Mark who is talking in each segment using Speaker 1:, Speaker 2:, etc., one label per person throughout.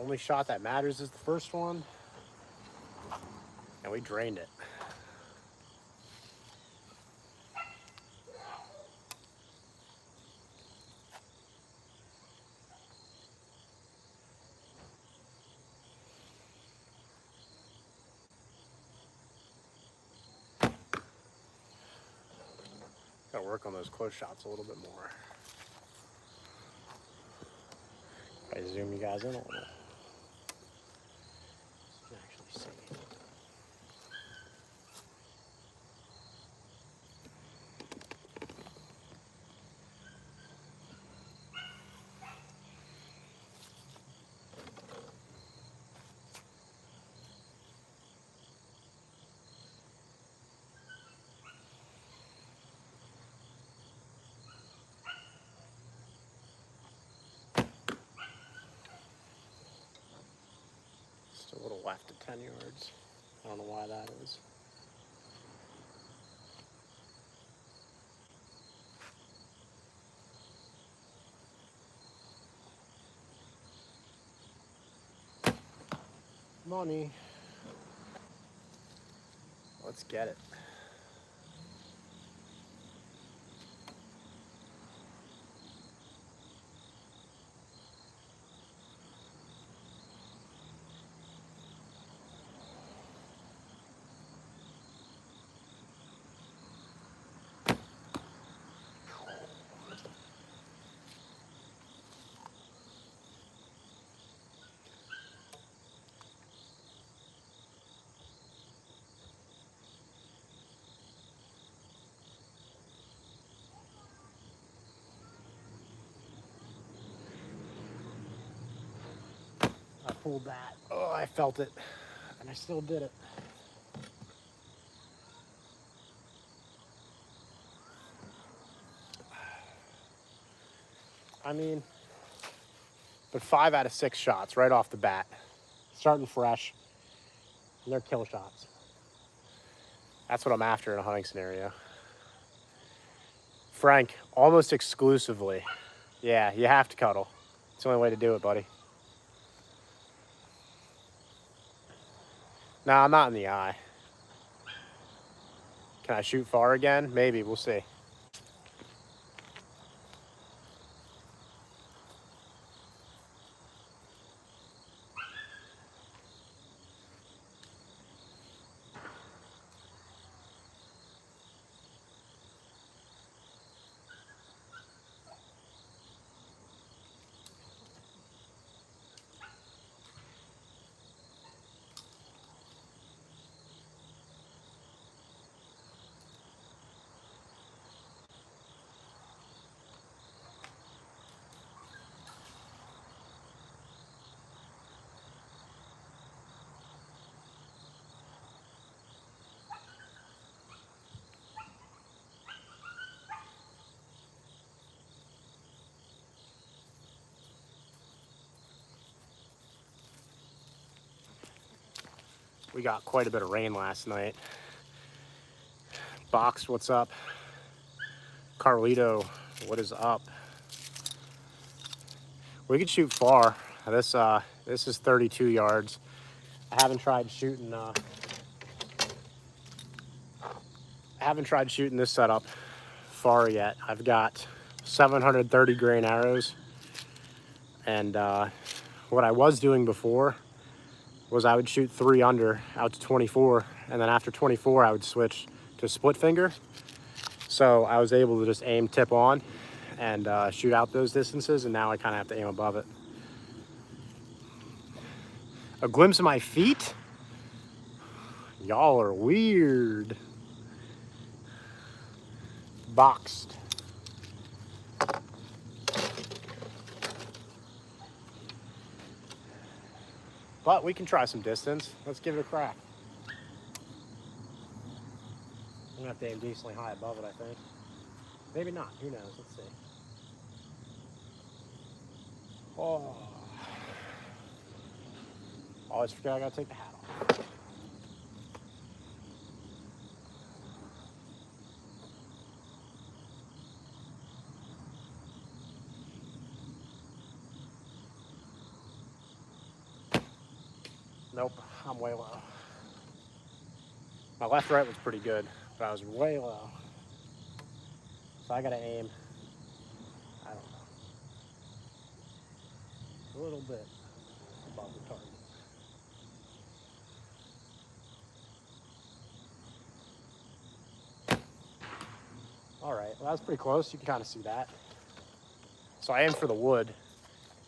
Speaker 1: Only shot that matters is the first one. And we drained it. Gotta work on those close shots a little bit more. I zoom you guys in a little. You can actually see. Just a little left at 10 yards. I don't know why that is. Money. Let's get it. I pulled that. Oh, I felt it. And I still did it. I mean, but 5 out of 6 shots right off the bat. Starting fresh. And they're kill shots. That's what I'm after in a hunting scenario. Frank, almost exclusively. Yeah, you have to cuddle. It's the only way to do it, buddy. No, I'm not in the eye. Can I shoot far again? Maybe, we'll see. We got quite a bit of rain last night. Box, what's up? Carlito, what is up? We could shoot far. This is 32 yards. I haven't tried shooting this setup far yet. I've got 730 grain arrows, and what I was doing before was I would shoot 3 under out to 24, and then after 24 I would switch to split finger. So I was able to just aim tip on and shoot out those distances, and now I kind of have to aim above it. A glimpse of my feet? Y'all are weird. Boxed. But we can try some distance. Let's give it a crack. I'm gonna have to aim decently high above it, I think. Maybe not, who knows, let's see. Oh. Always forget I gotta take the hat off. Nope, I'm way low. My left right was pretty good, but I was way low. So I gotta aim, I don't know, a little bit above the target. All right, well, that was pretty close. You can kind of see that. So I aimed for the wood.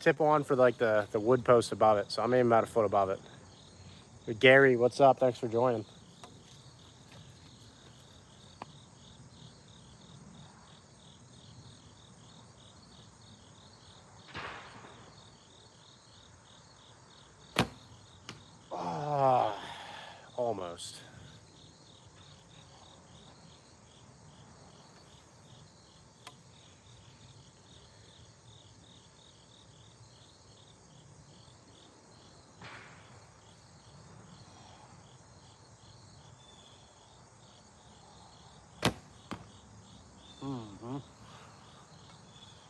Speaker 1: Tip on for like the wood post above it. So I'm aiming about a foot above it. But Gary, what's up? Thanks for joining. Oh, almost.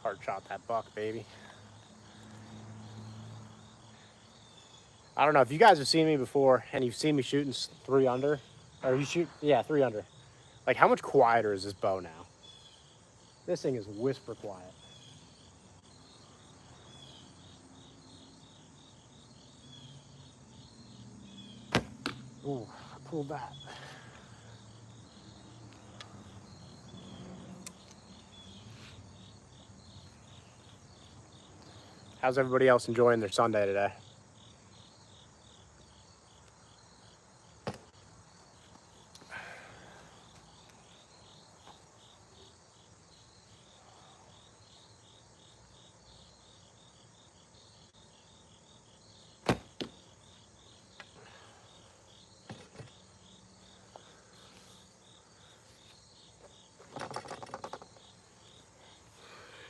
Speaker 1: Hard shot that buck, baby. I don't know if you guys have seen me before and you've seen me shooting 3 under, or you shoot, yeah, 3 under. Like, how much quieter is this bow now? This thing is whisper quiet. Ooh, I pulled that. How's everybody else enjoying their Sunday today?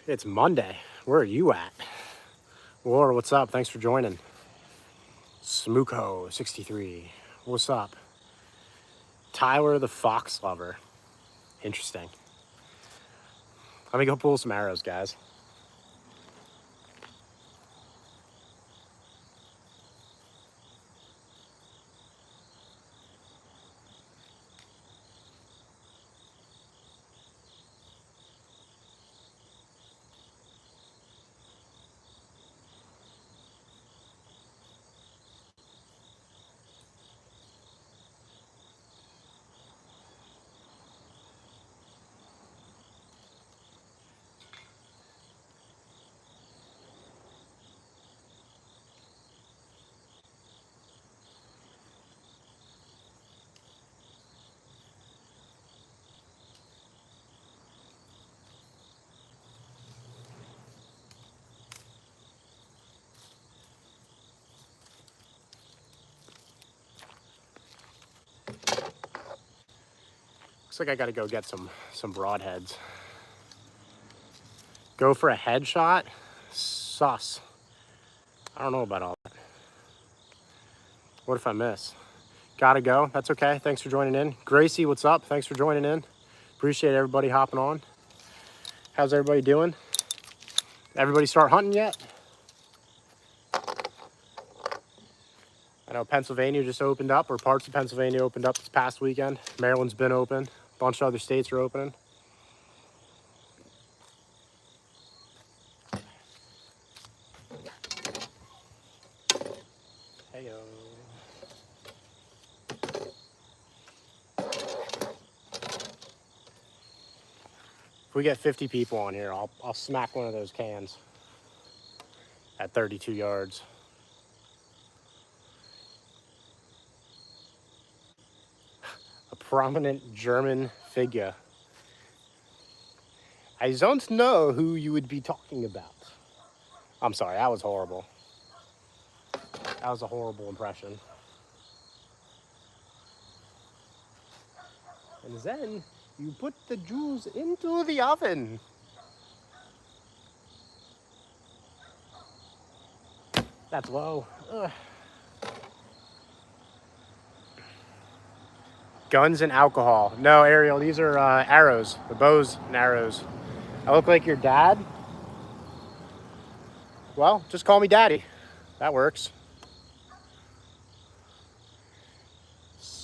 Speaker 1: It's Monday. Where are you at? Laura, what's up? Thanks for joining. Smooko63, what's up? Tyler the Fox Lover. Interesting. Let me go pull some arrows, guys. Looks like I gotta go get some broadheads. Go for a headshot? Sus. I don't know about all that. What if I miss? Gotta go. That's okay. Thanks for joining in. Gracie, what's up? Thanks for joining in. Appreciate everybody hopping on. How's everybody doing? Everybody start hunting yet? I know Pennsylvania just opened up, or parts of Pennsylvania opened up this past weekend. Maryland's been open. A bunch of other states are opening. Heyo. If we get 50 people on here, I'll smack one of those cans at 32 yards. A prominent German figure. I don't know who you would be talking about. I'm sorry, that was horrible. That was a horrible impression. And then you put the jewels into the oven. That's low. Ugh. Guns and alcohol. No, Ariel, these are arrows. The bows and arrows. I look like your dad? Well, just call me Daddy. That works.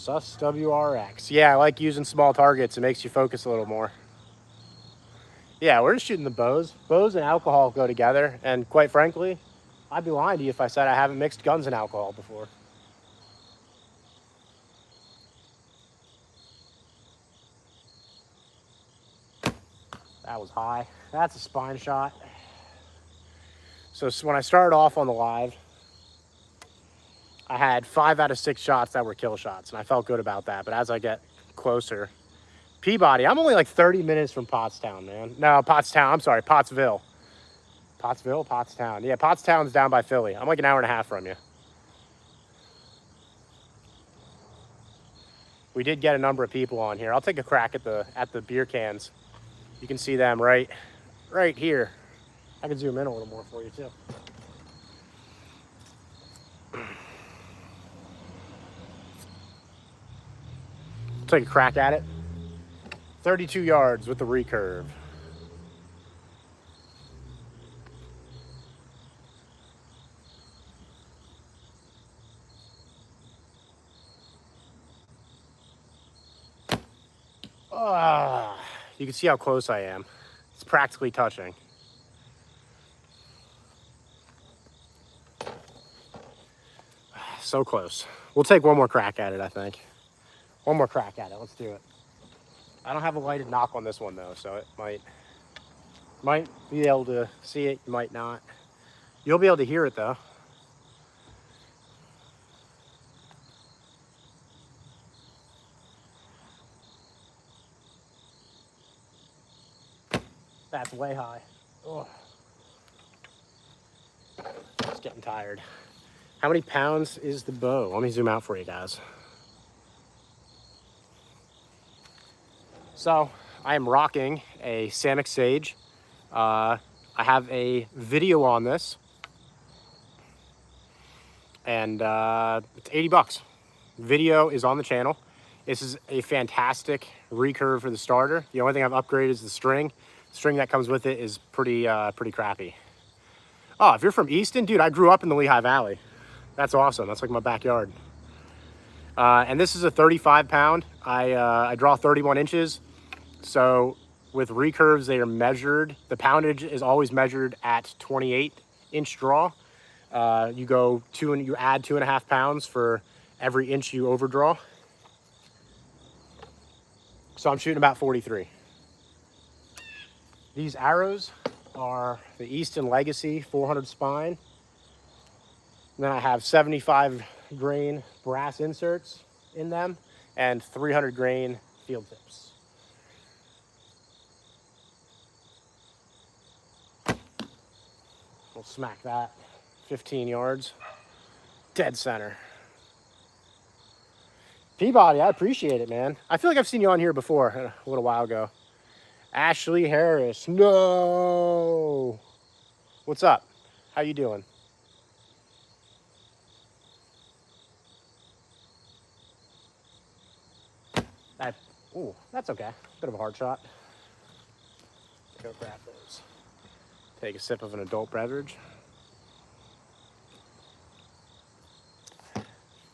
Speaker 1: Sus WRX. Yeah, I like using small targets. It makes you focus a little more. Yeah, we're just shooting the bows. Bows and alcohol go together. And quite frankly, I'd be lying to you if I said I haven't mixed guns and alcohol before. That was high. That's a spine shot. So when I started off on the live, I had 5 out of 6 shots that were kill shots, and I felt good about that. But as I get closer, Peabody, I'm only like 30 minutes from Pottstown, man. No, Pottstown, I'm sorry, Pottsville. Pottsville, Pottstown. Yeah, Pottstown's down by Philly. I'm like an hour and a half from you. We did get a number of people on here. I'll take a crack at the beer cans. You can see them right here. I can zoom in a little more for you too. Take a crack at it. 32 yards with the recurve. You can see how close I am. It's practically touching. So close. We'll take one more crack at it, I think. One more crack at it. Let's do it. I don't have a lighted knock on this one though, so it might be able to see it, you might not. You'll be able to hear it though. That's way high. Oh. It's getting tired. How many pounds is the bow? Let me zoom out for you guys. So I am rocking a Samick Sage. I have a video on this, and it's 80 bucks. Video is on the channel. This is a fantastic recurve for the starter. The only thing I've upgraded is the string. The string that comes with it is pretty crappy. Oh, if you're from Easton, dude, I grew up in the Lehigh Valley. That's awesome. That's like my backyard. And this is a 35 pound. I draw 31 inches. So with recurves, they are measured. The poundage is always measured at 28-inch draw. You add 2.5 pounds for every inch you overdraw. So I'm shooting about 43. These arrows are the Easton Legacy 400 spine. And then I have 75 grain brass inserts in them and 300 grain field tips. We'll smack that 15 yards, dead center. Peabody, I appreciate it, man. I feel like I've seen you on here before a little while ago. Ashley Harris, no. What's up? How you doing? That's okay. Bit of a hard shot. Go grab those. Take a sip of an adult beverage.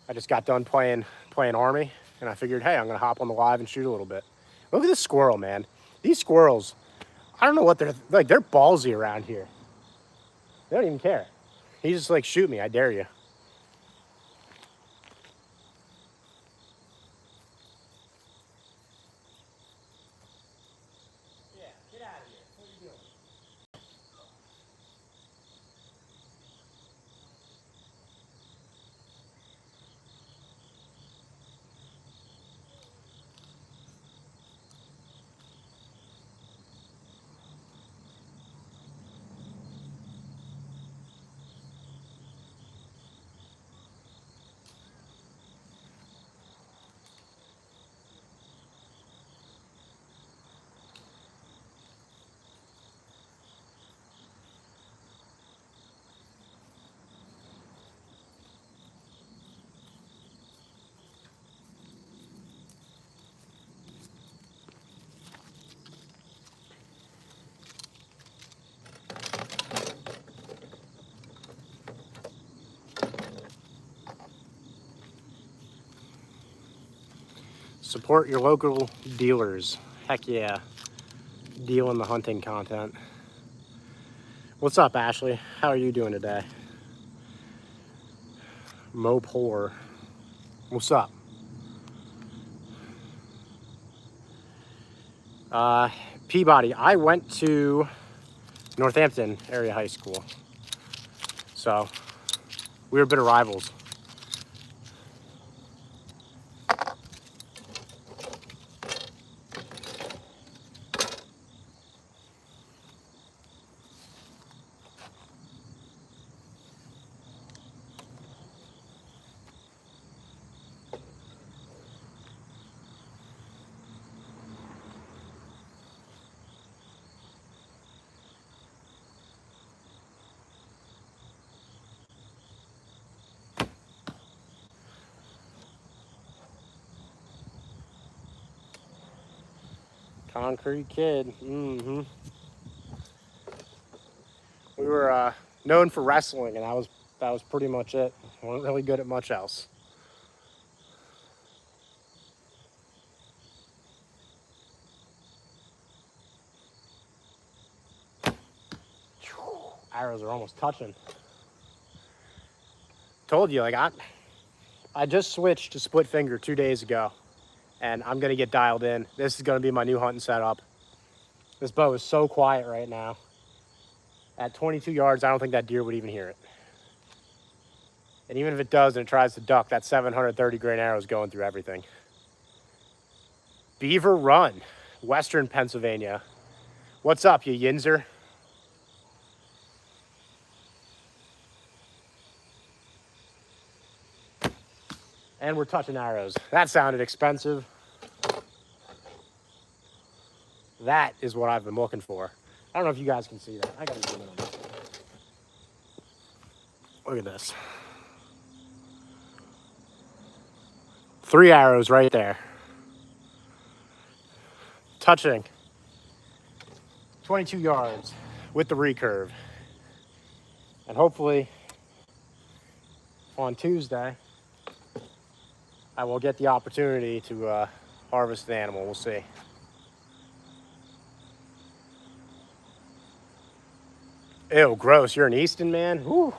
Speaker 1: I just got done playing Army, and I figured, hey, I'm gonna hop on the live and shoot a little bit. Look at this squirrel, man. These squirrels, I don't know what they're like. They're ballsy around here. They don't even care. He's just like, shoot me, I dare you. Yeah, get out of here. What are you doing? Support your local dealers. Heck yeah. Dealing the hunting content. What's up, Ashley? How are you doing today? Mopour. What's up? Peabody. I went to Northampton area high school. So we were a bit of rivals. Concrete kid. Mm-hmm. We were known for wrestling, and that was pretty much it. We weren't really good at much else. Arrows are almost touching. Told you, like I just switched to split finger 2 days ago, and I'm gonna get dialed in. This is gonna be my new hunting setup. This bow is so quiet right now. At 22 yards, I don't think that deer would even hear it. And even if it does and it tries to duck, that 730 grain arrow is going through everything. Beaver Run, Western Pennsylvania. What's up, you Yinzer? And we're touching arrows. That sounded expensive. That is what I've been looking for. I don't know if you guys can see that. I gotta zoom in on this. Look at this. 3 arrows right there. Touching 22 yards with the recurve. And hopefully on Tuesday, I will get the opportunity to harvest the animal. We'll see. Ew, gross. You're an Easton man? Whew.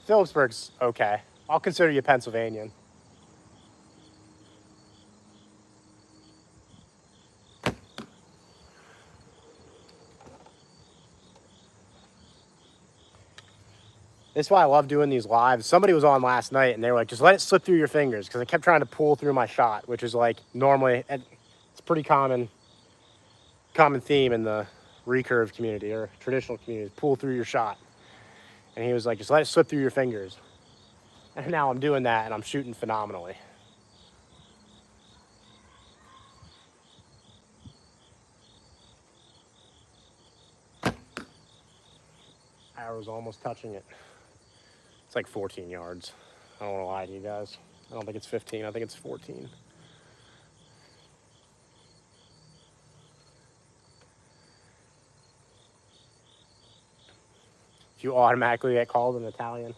Speaker 1: Phillipsburg's okay. I'll consider you Pennsylvanian. This is why I love doing these lives. Somebody was on last night and they were like, just let it slip through your fingers, because I kept trying to pull through my shot, which is like normally, it's a pretty common theme in the recurve community or traditional community, pull through your shot. And he was like, just let it slip through your fingers. And now I'm doing that and I'm shooting phenomenally. Arrow's almost touching it. It's like 14 yards. I don't want to lie to you guys. I don't think it's 15. I think it's 14. If you automatically get called an Italian.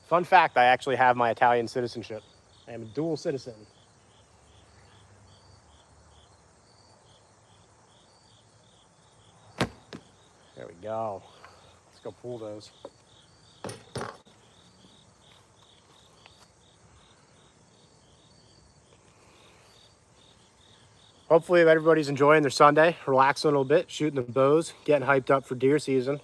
Speaker 1: Fun fact, I actually have my Italian citizenship. I am a dual citizen. There we go. Let's go pull those. Hopefully everybody's enjoying their Sunday, relaxing a little bit, shooting the bows, getting hyped up for deer season.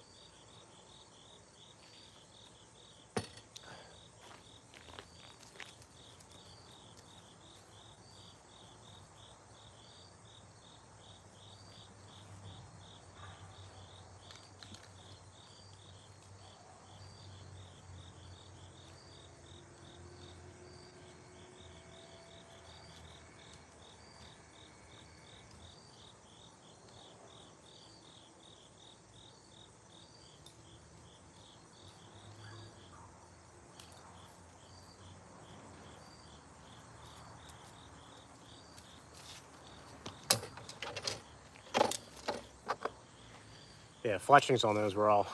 Speaker 1: Yeah, fletchings on those were all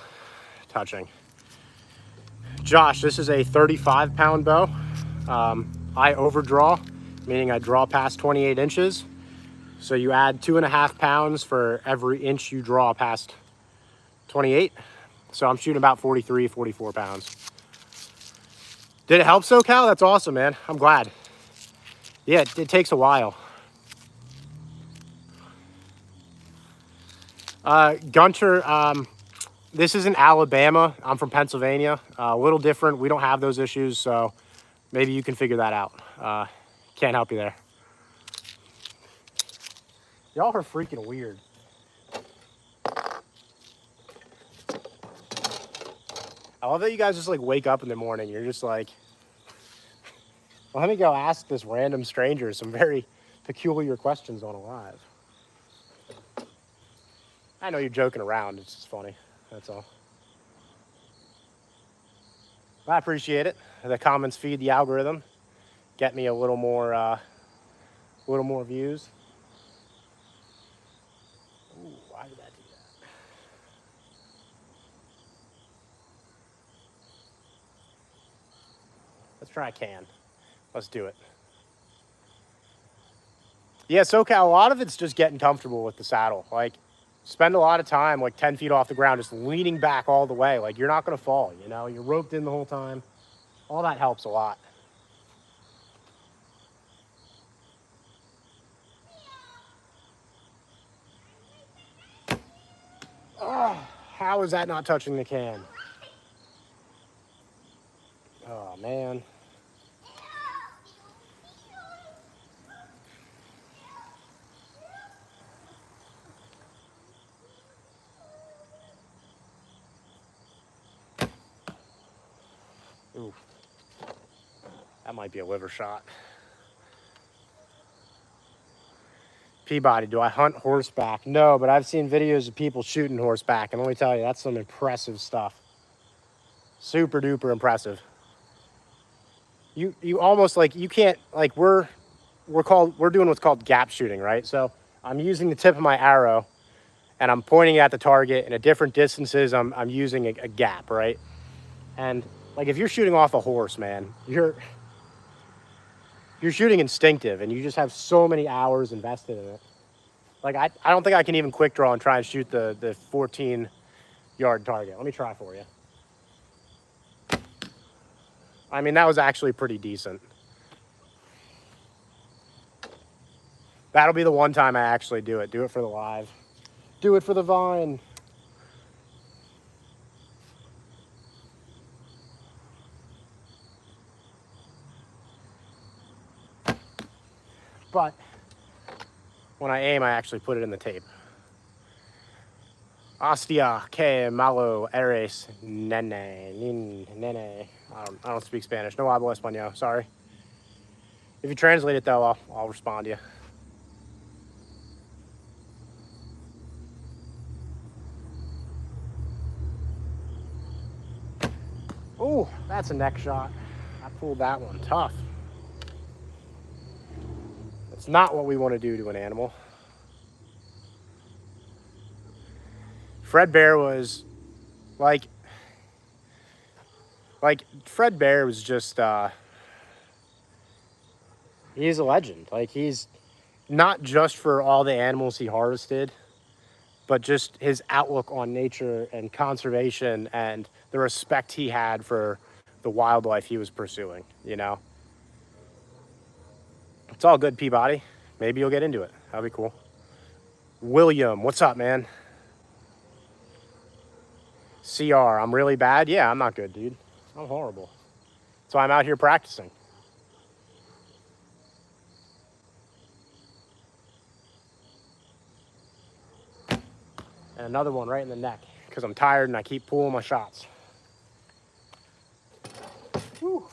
Speaker 1: touching. Josh, this is a 35-pound bow. I overdraw meaning I draw past 28 inches. So you add 2.5 pounds for every inch you draw past 28. So I'm shooting about 43, 44 pounds. Did it help, SoCal? That's awesome, man. I'm glad. Yeah, it takes a while. Gunter, this is in Alabama. I'm from Pennsylvania. A little different. We don't have those issues, so maybe you can figure that out. Can't help you there. Y'all are freaking weird. I love that you guys just like wake up in the morning. You're just like, well, let me go ask this random stranger some very peculiar questions on a live. I know you're joking around. It's just funny. That's all. I appreciate it. The comments feed the algorithm. Get me a little more views. Ooh, why did that do that? Let's try a can. Let's do it. Yeah, SoCal, a lot of it's just getting comfortable with the saddle. Like, spend a lot of time, like 10 feet off the ground, just leaning back all the way. Like, you're not going to fall, you know? You're roped in the whole time. All that helps a lot. Oh, how is that not touching the can? Oh, man. Ooh. That might be a liver shot. Peabody, do I hunt horseback? No, but I've seen videos of people shooting horseback, and let me tell you, that's some impressive stuff. Super duper impressive. You almost like, you can't, like, we're doing what's called gap shooting, right? So I'm using the tip of my arrow and I'm pointing at the target, and at different distances I'm using a gap, right? And like, if you're shooting off a horse, man, you're shooting instinctive, and you just have so many hours invested in it. Like, I don't think I can even quick draw and try and shoot the 14-yard target. Let me try for you. I mean, that was actually pretty decent. That'll be the one time I actually do it. Do it for the live. Do it for the Vine. But when I aim, I actually put it in the tape. Hostia, que malo eres, nene. I don't speak Spanish. No hablo español. Sorry. If you translate it, though, I'll respond to you. Ooh, that's a neck shot. I pulled that one tough. It's not what we want to do to an animal. Fred Bear was like Fred Bear was just he's a legend. Like, he's not just for all the animals he harvested, but just his outlook on nature and conservation and the respect he had for the wildlife he was pursuing, you know? It's all good, Peabody. Maybe you'll get into it. That'd be cool. William, what's up, man? CR, I'm really bad. Yeah, I'm not good, dude. I'm horrible. So I'm out here practicing. And another one right in the neck, because I'm tired and I keep pulling my shots. Whew.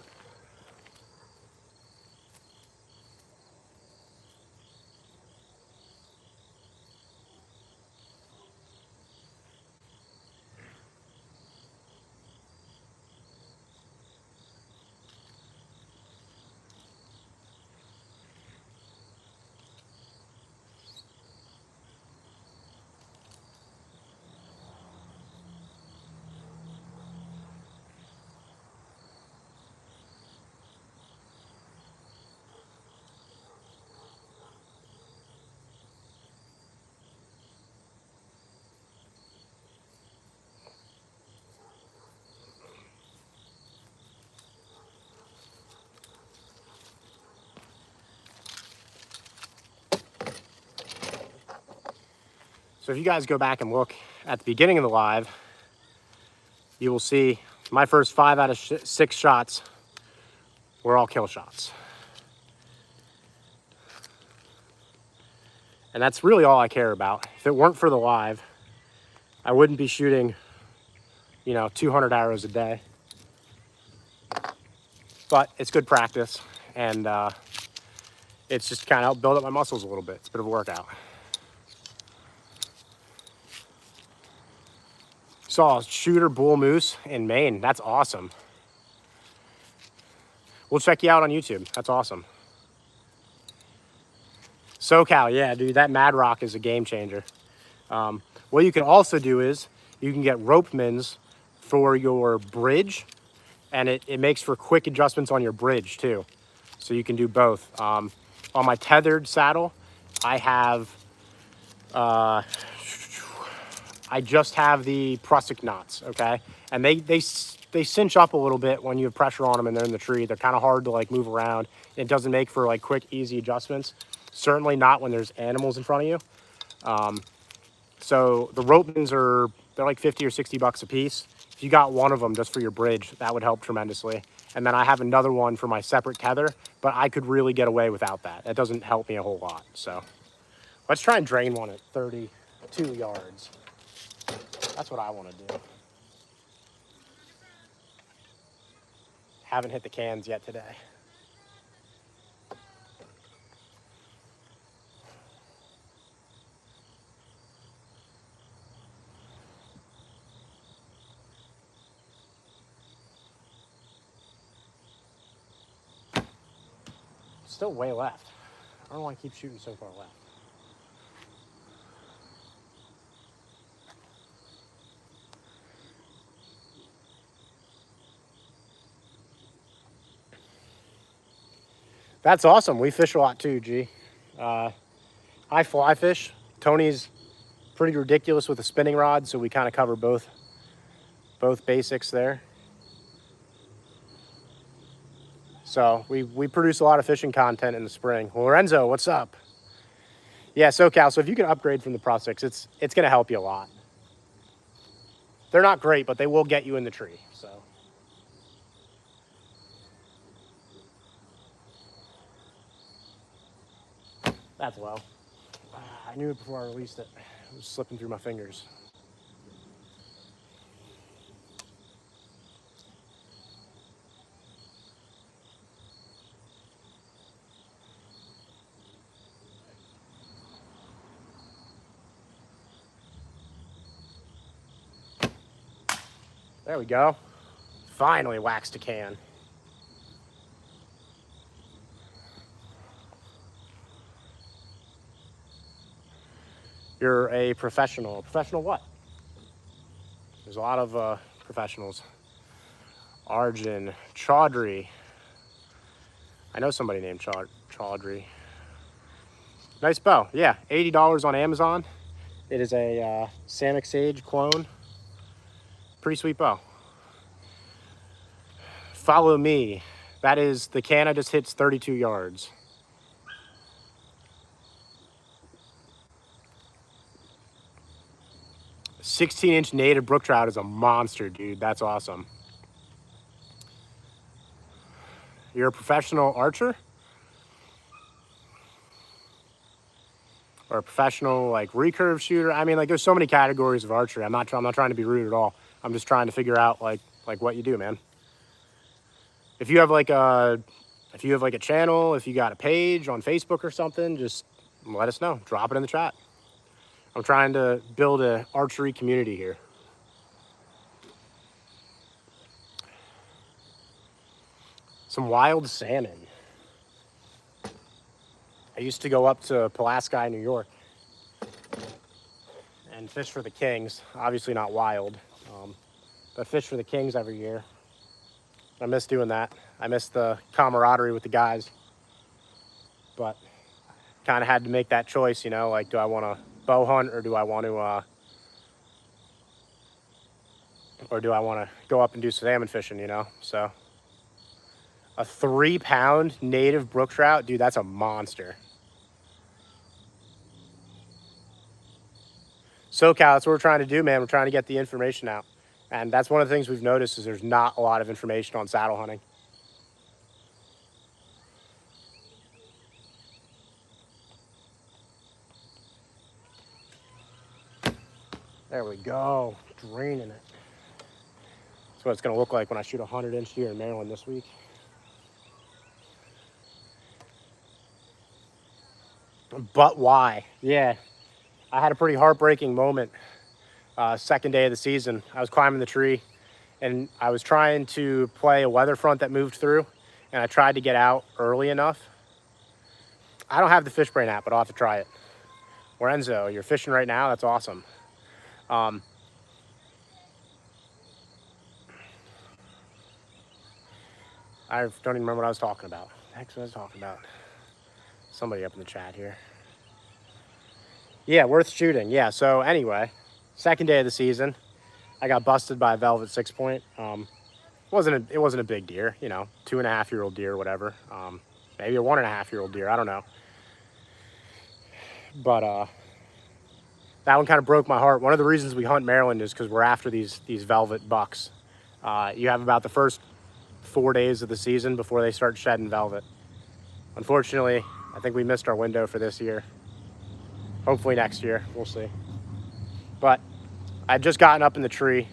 Speaker 1: So if you guys go back and look at the beginning of the live, you will see my first 5 out of 6 shots were all kill shots. And that's really all I care about. If it weren't for the live, I wouldn't be shooting, 200 arrows a day. But it's good practice, and it's just kind of helped build up my muscles a little bit. It's a bit of a workout. Saw a shooter bull moose in Maine. That's awesome. We'll check you out on YouTube. That's awesome. SoCal, yeah, dude, that Mad Rock is a game changer. What you can also do is you can get rope mins for your bridge, and it makes for quick adjustments on your bridge too. So you can do both. On my tethered saddle, I just have the Prusik knots, okay? And they cinch up a little bit when you have pressure on them and they're in the tree. They're kind of hard to like move around. It doesn't make for like quick, easy adjustments. Certainly not when there's animals in front of you. So the rope mins they're like 50 or 60 bucks a piece. If you got one of them just for your bridge, that would help tremendously. And then I have another one for my separate tether, but I could really get away without that. That doesn't help me a whole lot. So let's try and drain one at 32 yards. That's what I want to do. Haven't hit the cans yet today. Still way left. I don't want to keep shooting so far left. That's awesome. We fish a lot too, G. I fly fish. Tony's pretty ridiculous with a spinning rod, so we kind of cover both basics there. So we produce a lot of fishing content in the spring. Well, Lorenzo, what's up? Yeah, SoCal, so if you can upgrade from the Pro 6, it's going to help you a lot. They're not great, but they will get you in the tree, so. That's low. I knew it before I released it. It was slipping through my fingers. There we go. Finally waxed a can. You're a professional. A professional what? There's a lot of professionals. Arjun, Chaudhry. I know somebody named Chaudhry. Nice bow. Yeah, $80 on Amazon. It is a Samick Sage clone. Pretty sweet bow. Follow me. That is, the can I just hits 32 yards. A 16-inch native brook trout is a monster, dude. That's awesome. You're a professional archer? Or a professional like recurve shooter? I mean, like, there's so many categories of archery. I'm not trying to be rude at all. I'm just trying to figure out like what you do, man. If you have like a channel, if you got a page on Facebook or something, just let us know. Drop it in the chat. I'm trying to build an archery community here. Some wild salmon. I used to go up to Pulaski, New York, and fish for the kings. Obviously not wild, but fish for the kings every year. I miss doing that. I miss the camaraderie with the guys, but kind of had to make that choice, you know, like, do I want to bow hunt or do I want to go up and do salmon fishing, you know? So a 3-pound native brook trout, dude, that's a monster. SoCal, that's what we're trying to do, man. We're trying to get the information out. And that's one of the things we've noticed is there's not a lot of information on saddle hunting. There we go, draining it. That's what it's gonna look like when I shoot a 100-inch deer in Maryland this week. But why? Yeah, I had a pretty heartbreaking moment. Second day of the season, I was climbing the tree and I was trying to play a weather front that moved through, and I tried to get out early enough. I don't have the fish brain app, but I'll have to try it. Lorenzo, you're fishing right now? That's awesome. I don't even remember what I was talking about. What the heck was I was talking about? Somebody up in the chat here. Yeah, worth shooting. Yeah, so anyway, second day of the season, I got busted by a velvet 6-point. It wasn't a big deer, you know, 2.5-year-old deer or whatever. Maybe a 1.5-year-old deer, I don't know. But that one kind of broke my heart. One of the reasons we hunt Maryland is because we're after these velvet bucks. You have about the first 4 days of the season before they start shedding velvet. Unfortunately, I think we missed our window for this year. Hopefully next year, we'll see. But I'd just gotten up in the tree,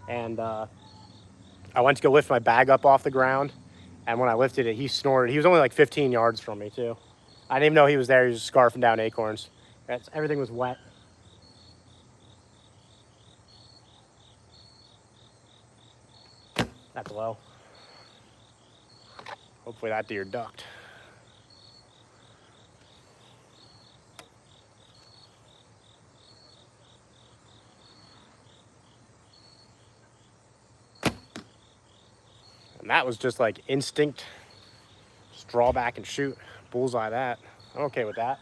Speaker 1: and I went to go lift my bag up off the ground, and when I lifted it, he snorted. He was only like 15 yards from me too. I didn't even know he was there. He was just scarfing down acorns. Everything was wet. That's low. Hopefully that deer ducked. And that was just like instinct. Just draw back and shoot. Bullseye that. I'm okay with that.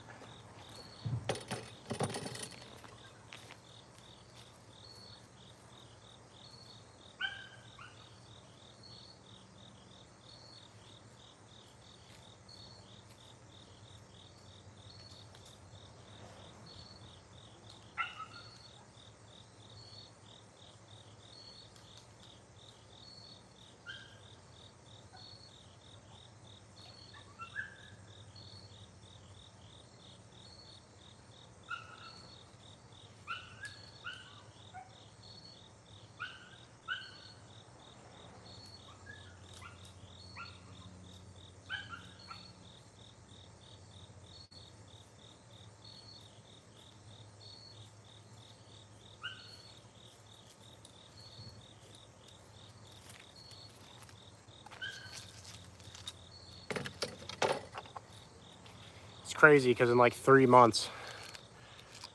Speaker 1: It's crazy because in like 3 months,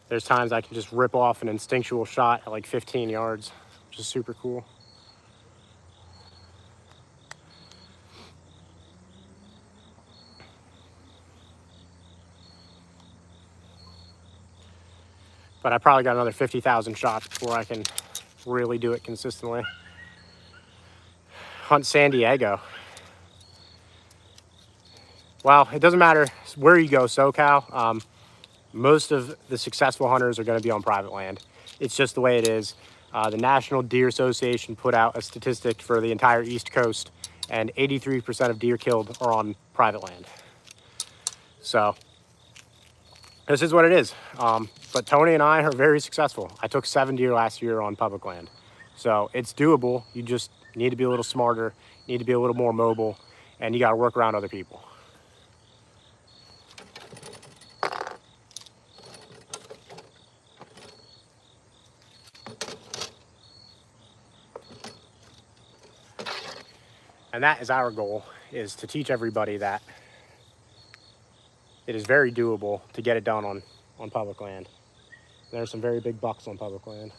Speaker 1: there's times I can just rip off an instinctual shot at like 15 yards, which is super cool. But I probably got another 50,000 shots before I can really do it consistently. Hunt San Diego. Well, it doesn't matter where you go, SoCal. Most of the successful hunters are going to be on private land. It's just the way it is. The National Deer Association put out a statistic for the entire East Coast, and 83% of deer killed are on private land. So this is what it is. But Tony and I are very successful. I took 7 deer last year on public land. So it's doable. You just need to be a little smarter, need to be a little more mobile, and you got to work around other people. And that is our goal, is to teach everybody that it is very doable to get it done on public land. There's some very big bucks on public land.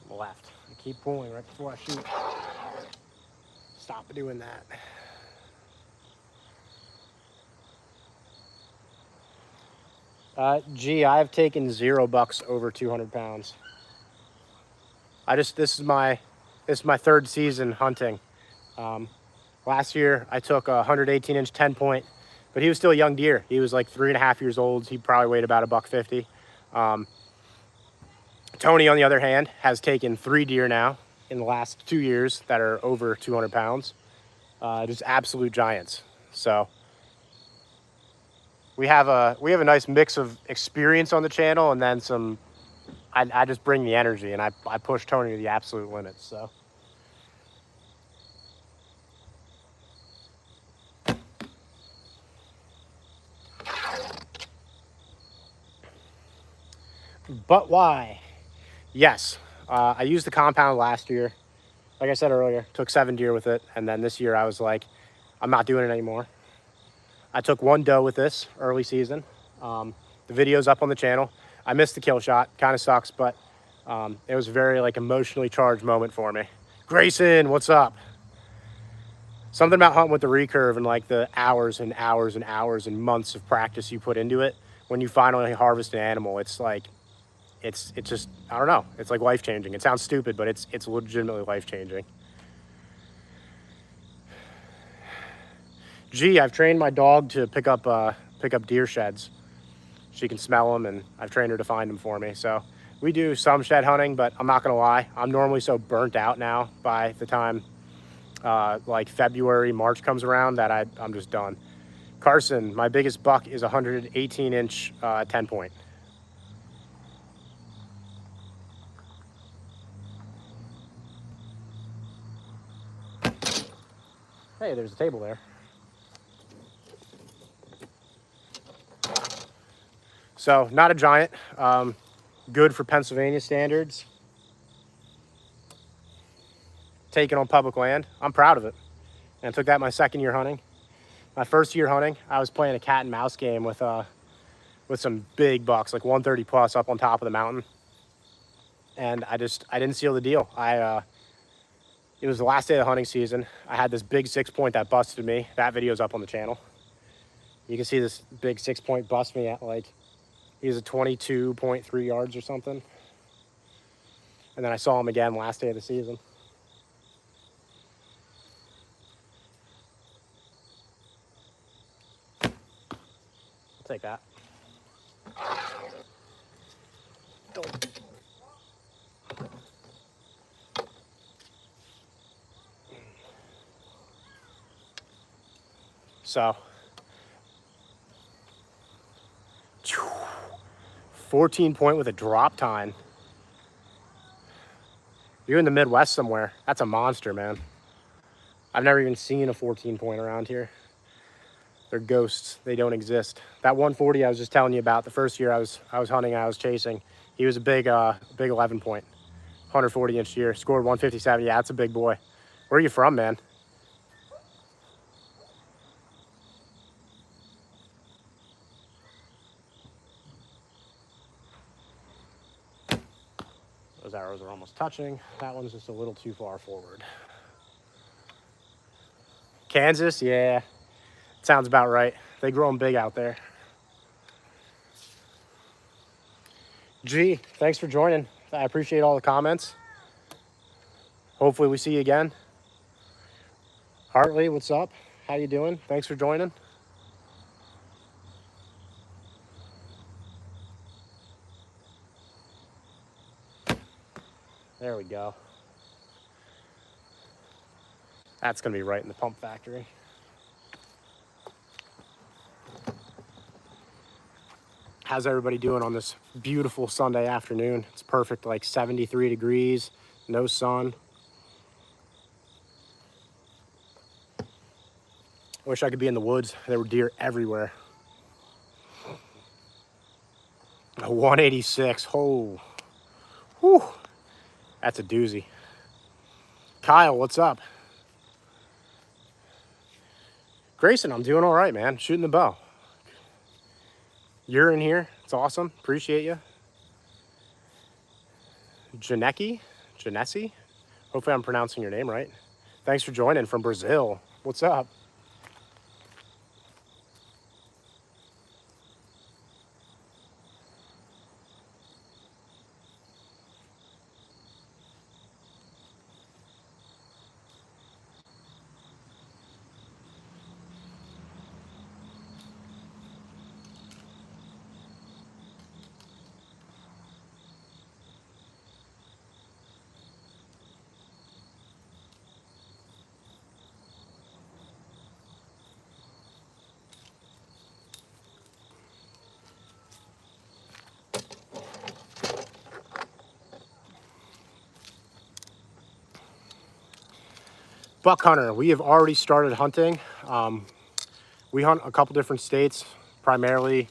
Speaker 1: Left. I keep pulling right before I shoot. Stop doing that. Gee, I've taken 0 bucks over 200 pounds. This is my 3rd season hunting. Last year I took a 118-inch 10-point but he was still a young deer. He was like 3.5 years old. He probably weighed about $150. Tony, on the other hand, has taken 3 deer now in the last 2 years that are over 200 pounds. Just absolute giants. So we have a nice mix of experience on the channel, and then some. I just bring the energy, and I push Tony to the absolute limits. So. But why? Yes, I used the compound last year. Like I said earlier, took 7 deer with it, and then this year I was like, I'm not doing it anymore. I took 1 doe with this early season. The video's up on the channel. I missed the kill shot, kind of sucks, but it was a very like emotionally charged moment for me. Grayson, what's up? Something about hunting with the recurve and like the hours and hours and hours and months of practice you put into it. When you finally harvest an animal, it's like, it's just, I don't know. It's like life-changing. It sounds stupid, but it's legitimately life-changing. Gee, I've trained my dog to pick up deer sheds. She can smell them, and I've trained her to find them for me. So we do some shed hunting, but I'm not gonna lie, I'm normally so burnt out now by the time like February, March comes around that I'm just done. Carson, my biggest buck is 118-inch 10-point. Hey, there's a table there. So not a giant, good for Pennsylvania standards. Taken on public land. I'm proud of it. And I took that my 2nd year hunting. My 1st year hunting, I was playing a cat and mouse game with some big bucks, like 130 plus up on top of the mountain. And I didn't seal the deal. It was the last day of the hunting season. I had this big 6-point that busted me. That video's up on the channel. You can see this big 6-point bust me at like, he was at 22.3 yards or something. And then I saw him again last day of the season. I'll take that. So 14-point with a drop tine. You're in the Midwest somewhere. That's a monster, man. I've never even seen a 14-point around here. They're ghosts. They don't exist. That 140 I was just telling you about, the first year I was hunting, I was chasing. He was a big 11-point, 140-inch deer. Scored 157. Yeah, that's a big boy. Where are you from, man? Those arrows are almost touching. That one's just a little too far forward. Kansas, yeah, sounds about right. They grow them big out there. Gee, thanks for joining. I appreciate all the comments. Hopefully we see you again. Hartley, what's up? How you doing? Thanks for joining. There we go. That's gonna be right in the pump factory. How's everybody doing on this beautiful Sunday afternoon? It's perfect, like 73 degrees, no sun. I wish I could be in the woods. There were deer everywhere. A 186, oh, whew, that's a doozy. Kyle, what's up? Grayson, I'm doing all right, man. Shooting the bow. You're in here. It's awesome. Appreciate you. Janecki? Hopefully I'm pronouncing your name right. Thanks for joining from Brazil. What's up? buck hunter. We have already started hunting. We hunt a couple different states, primarily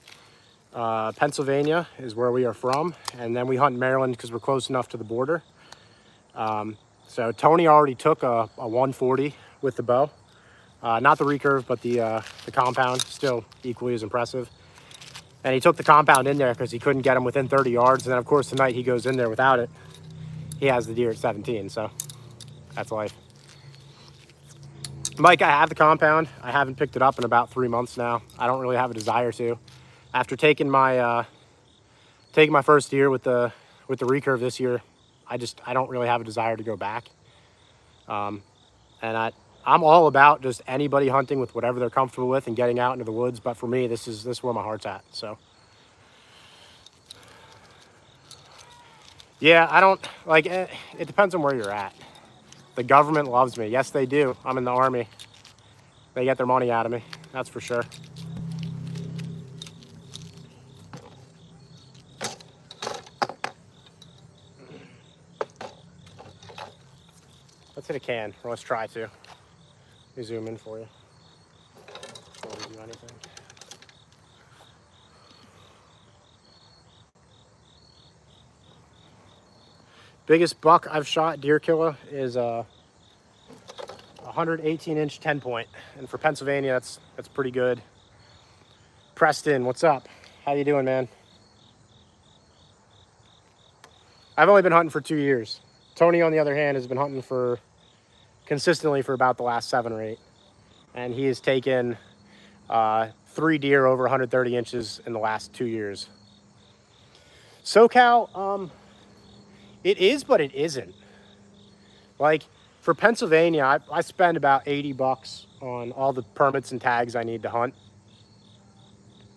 Speaker 1: Pennsylvania is where we are from, and then we hunt Maryland because we're close enough to the border. So Tony already took a 140 with the bow, not the recurve, but the compound, still equally as impressive. And he took the compound in there because he couldn't get him within 30 yards. And then of course tonight he goes in there without it. He has the deer at 17, so that's life. Mike, I have the compound. I haven't picked it up in about 3 months now. I don't really have a desire to. After taking my first deer with the recurve this year, I don't really have a desire to go back. And I'm all about just anybody hunting with whatever they're comfortable with and getting out into the woods. But for me, this is where my heart's at. So yeah, I don't like it. It depends on where you're at. The government loves me. Yes, they do. I'm in the Army. They get their money out of me. That's for sure. Let's hit a can, or let's try to. Let me zoom in for you before we do anything. Biggest buck I've shot deer killer is a 118-inch 10-point, and for Pennsylvania, that's pretty good. Preston, what's up? How you doing, man? I've only been hunting for 2 years. Tony, on the other hand, has been hunting consistently for about the last 7 or 8. And he has taken 3 deer over 130 inches in the last 2 years. SoCal, it is, but it isn't. Like, for Pennsylvania, I spend about $80 on all the permits and tags I need to hunt.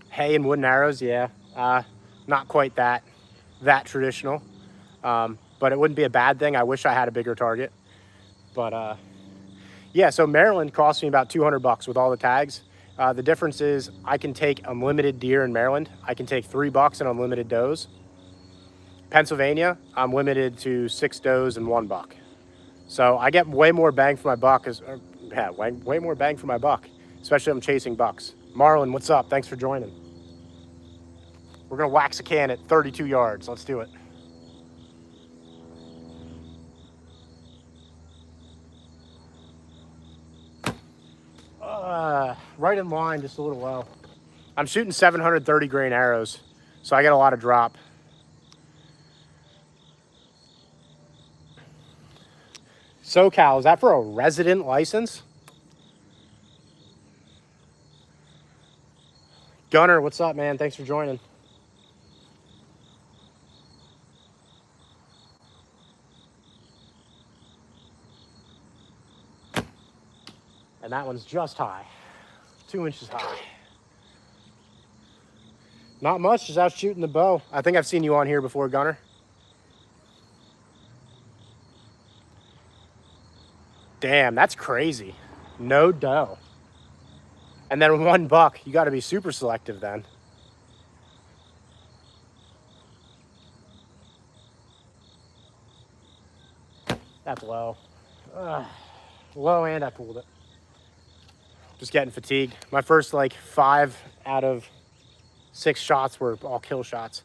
Speaker 1: Hay and wooden arrows, yeah. Not quite that traditional. But it wouldn't be a bad thing. I wish I had a bigger target. But yeah, so Maryland cost me about $200 with all the tags. The difference is I can take unlimited deer in Maryland. I can take 3 bucks and unlimited does. Pennsylvania, I'm limited to 6 does and 1 buck. So I get way more bang for my buck, way more bang for my buck, especially if I'm chasing bucks. Marlon, what's up? Thanks for joining. We're gonna wax a can at 32 yards. Let's do it. Right in line, just a little low. I'm shooting 730 grain arrows, so I get a lot of drop. SoCal, is that for a resident license? Gunner, what's up, man? Thanks for joining. And that one's just high, 2 inches high. Not much, just out shooting the bow. I think I've seen you on here before, Gunner. Damn, that's crazy. No dough. And then 1 buck, you gotta be super selective then. That's low. Low, and I pulled it. Just getting fatigued. My first like 5 out of 6 shots were all kill shots.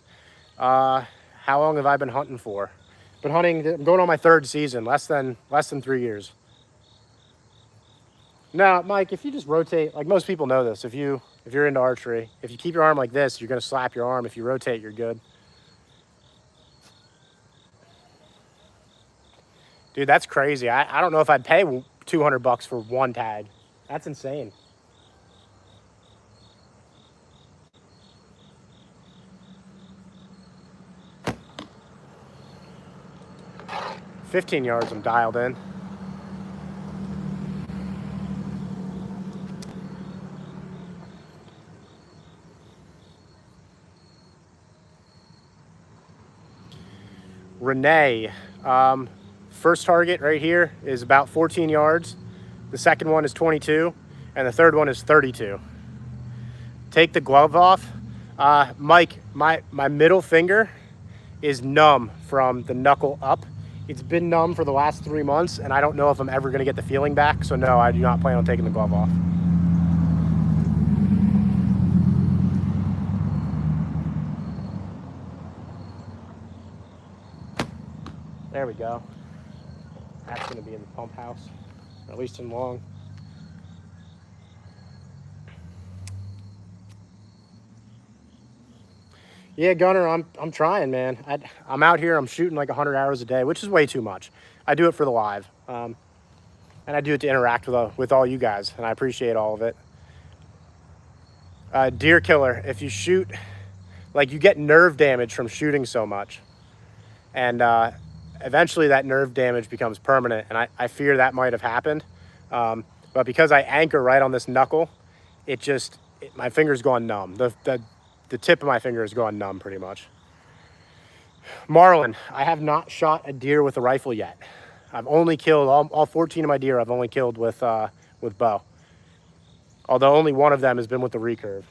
Speaker 1: How long have I been hunting for? Been hunting, I'm going on my 3rd season, less than 3 years. Now, Mike, if you just rotate, like most people know this, if you're into archery, if you keep your arm like this, you're gonna slap your arm. If you rotate, you're good. Dude, that's crazy. I don't know if I'd pay $200 for 1 tag. That's insane. "15 yards, I'm dialed in. Renee, first target right here is about 14 yards. The second one is 22, and the third one is 32. Take the glove off. Mike, my middle finger is numb from the knuckle up. It's been numb for the last 3 months, and I don't know if I'm ever going to get the feeling back. So no, I do not plan on taking the glove off. There we go. That's going to be in the pump house, or at least in long. Yeah, Gunner, I'm trying, man. I'm out here. I'm shooting like 100 arrows a day, which is way too much. I do it for the live, and I do it to interact with all you guys, and I appreciate all of it. Deer killer, if you shoot, like you get nerve damage from shooting so much, and eventually that nerve damage becomes permanent, and I fear that might have happened. But because I anchor right on this knuckle, my finger's gone numb. The tip of my finger is gone numb pretty much. Marlin, I have not shot a deer with a rifle yet. I've only killed all 14 of my deer. I've only killed with bow. Although only one of them has been with the recurve.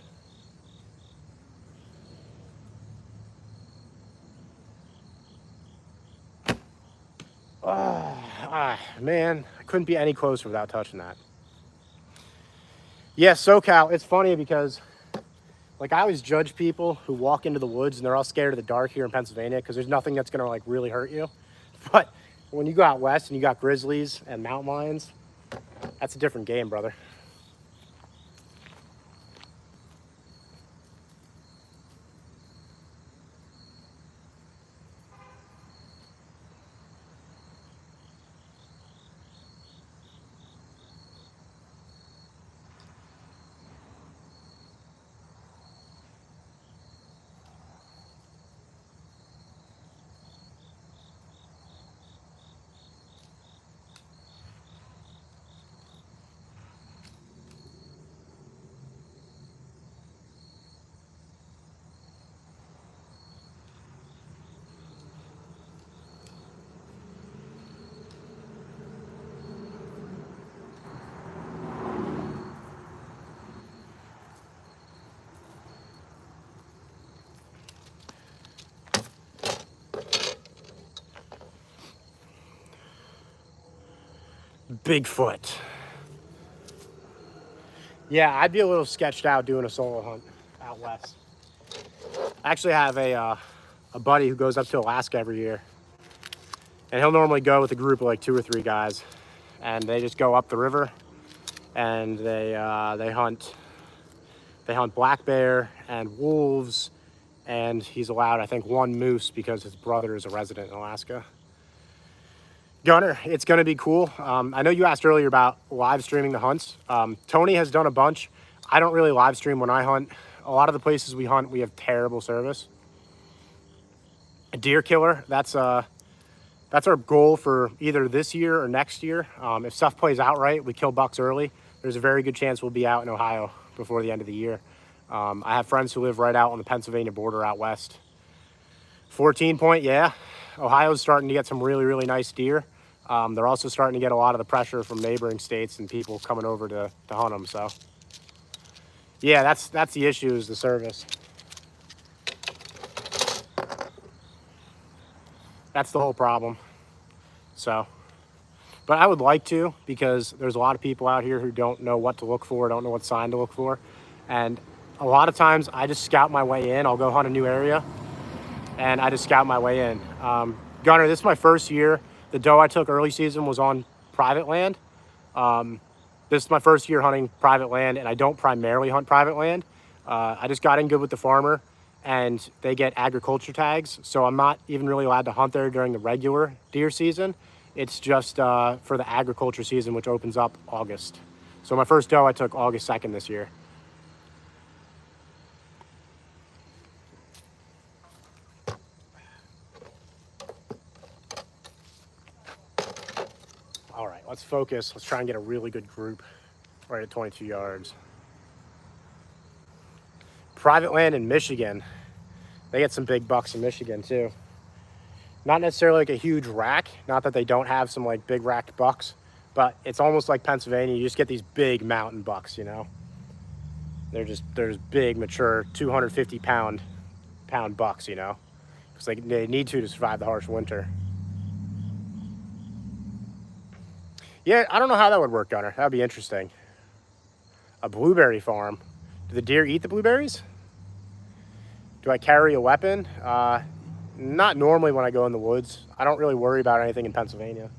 Speaker 1: Man, I couldn't be any closer without touching that. Yeah, SoCal, it's funny because like I always judge people who walk into the woods and they're all scared of the dark here in Pennsylvania because there's nothing that's gonna like really hurt you. But when you go out west and you got grizzlies and mountain lions, that's a different game, brother. Bigfoot. Yeah, I'd be a little sketched out doing a solo hunt out west. I actually have a buddy who goes up to Alaska every year, and he'll normally go with a group of like 2 or 3 guys, and they just go up the river, and they hunt black bear and wolves, and he's allowed I think 1 moose because his brother is a resident in Alaska. Gunner, it's going to be cool. I know you asked earlier about live streaming the hunts. Tony has done a bunch. I don't really live stream when I hunt. A lot of the places we hunt, we have terrible service. A deer killer, that's our goal for either this year or next year. If stuff plays out right, we kill bucks early. There's a very good chance we'll be out in Ohio before the end of the year. I have friends who live right out on the Pennsylvania border out west. 14 point, yeah. Ohio's starting to get some really, really nice deer. They're also starting to get a lot of the pressure from neighboring states and people coming over to hunt them. So, yeah, that's the issue, is the service. That's the whole problem. So, but I would like to, because there's a lot of people out here who don't know what to look for, don't know what sign to look for. And a lot of times I just scout my way in. I'll go hunt a new area and I just scout my way in. Gunner, this is my first year. The doe I took early season was on private land. This is my first year hunting private land, and I don't primarily hunt private land. I just got in good with the farmer, and they get agriculture tags, so I'm not even really allowed to hunt there during the regular deer season. It's just for the agriculture season, which opens up August. So my first doe I took August 2nd this year. All right, let's focus. Let's try and get a really good group right at 22 yards. Private land in Michigan. They get some big bucks in Michigan too. Not necessarily like a huge rack. Not that they don't have some like big racked bucks, but it's almost like Pennsylvania. You just get these big mountain bucks, you know? They're just big, mature, 250 pound bucks, you know? Because they need to survive the harsh winter. Yeah, I don't know how that would work, Gunner. That would be interesting. A blueberry farm. Do the deer eat the blueberries? Do I carry a weapon? Not normally when I go in the woods. I don't really worry about anything in Pennsylvania.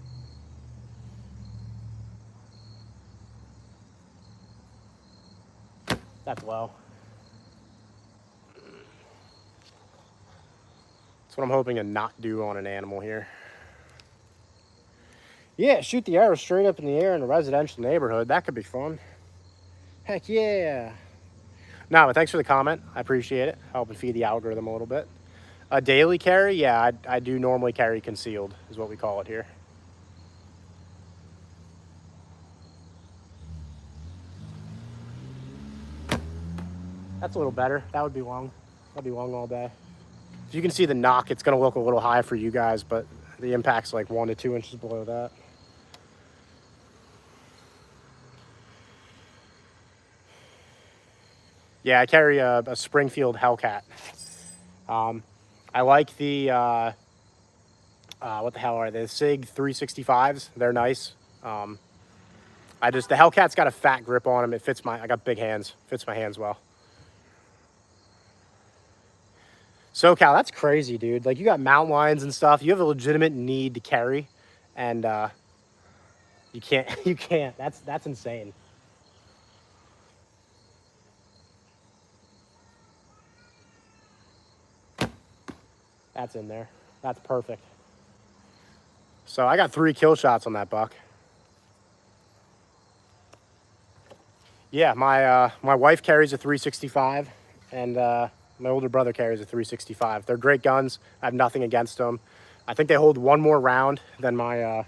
Speaker 1: That's low. That's what I'm hoping to not do on an animal here. Yeah, shoot the arrow straight up in the air in a residential neighborhood. That could be fun. Heck yeah. No, but thanks for the comment. I appreciate it. Helping feed the algorithm a little bit. A daily carry? Yeah, I do normally carry concealed, is what we call it here. That's a little better. That would be long. That'd be long all day. If you can see the knock, it's going to look a little high for you guys, but the impact's like 1 to 2 inches below that. Yeah, I carry a Springfield Hellcat. I like the, what the hell are they? The SIG 365s. They're nice. The Hellcat's got a fat grip on them. It fits I got big hands. Fits my hands well. SoCal, that's crazy, dude. Like, you got mountain lions and stuff. You have a legitimate need to carry, and you can't. That's insane. That's in there. That's perfect. So I got 3 kill shots on that buck. Yeah, my wife carries a 365, and my older brother carries a 365. They're great guns. I have nothing against them. I think they hold 1 more round than my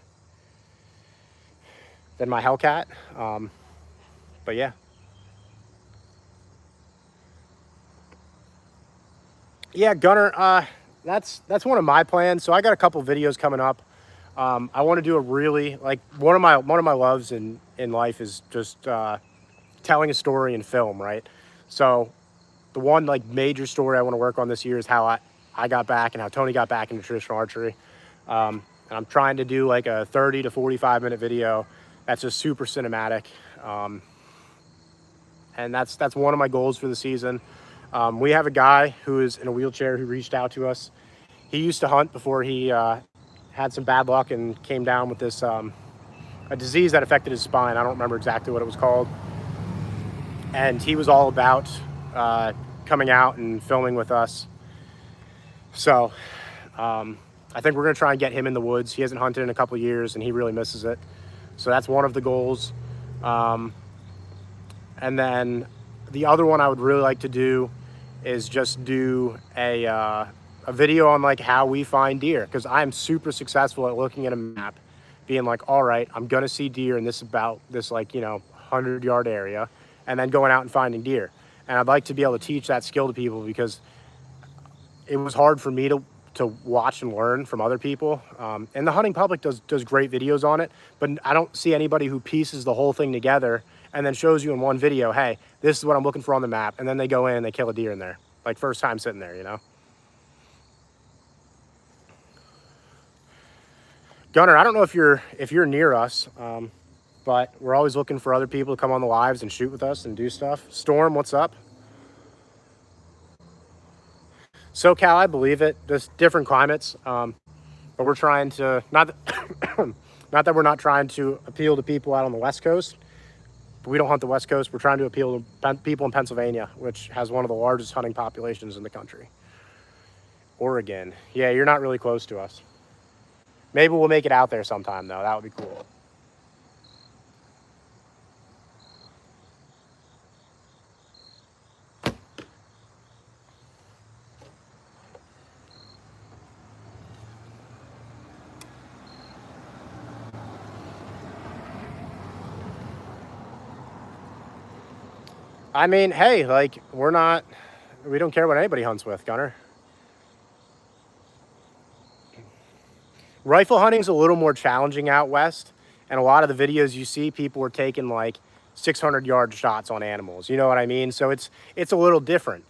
Speaker 1: Hellcat. But yeah. Yeah, Gunner, that's one of my plans. So I got a couple videos coming up. I want to do a really, like, one of my loves in life is just telling a story in film, right? So the one like major story I want to work on this year is how I got back and how Tony got back into traditional archery. And I'm trying to do like a 30 to 45 minute video that's just super cinematic. And that's one of my goals for the season. We have a guy who is in a wheelchair who reached out to us. He used to hunt before he had some bad luck and came down with this a disease that affected his spine. I don't remember exactly what it was called. And he was all about coming out and filming with us. So I think we're gonna try and get him in the woods. He hasn't hunted in a couple of years and he really misses it. So that's one of the goals. And then the other one I would really like to do is just do a video on like how we find deer, because I'm super successful at looking at a map, being like, all right, I'm gonna see deer in this like, 100-yard area, and then going out and finding deer. And I'd like to be able to teach that skill to people, because it was hard for me to watch and learn from other people. And the hunting public does great videos on it, but I don't see anybody who pieces the whole thing together and then shows you in one video, hey, this is what I'm looking for on the map. And then they go in and they kill a deer in there. Like, first time sitting there, Gunner, I don't know if you're near us, but we're always looking for other people to come on the lives and shoot with us and do stuff. Storm, what's up? SoCal, I believe it. Just different climates, but we're trying to not that we're not trying to appeal to people out on the West Coast. But we don't hunt the West Coast. We're trying to appeal to people in Pennsylvania, which has one of the largest hunting populations in the country. Oregon, yeah, you're not really close to us. Maybe we'll make it out there sometime, though. That would be cool. I mean, hey, like, we don't care what anybody hunts with, Gunner. Rifle hunting's a little more challenging out west, and a lot of the videos you see, people were taking like 600-yard shots on animals. You know what I mean? So it's a little different.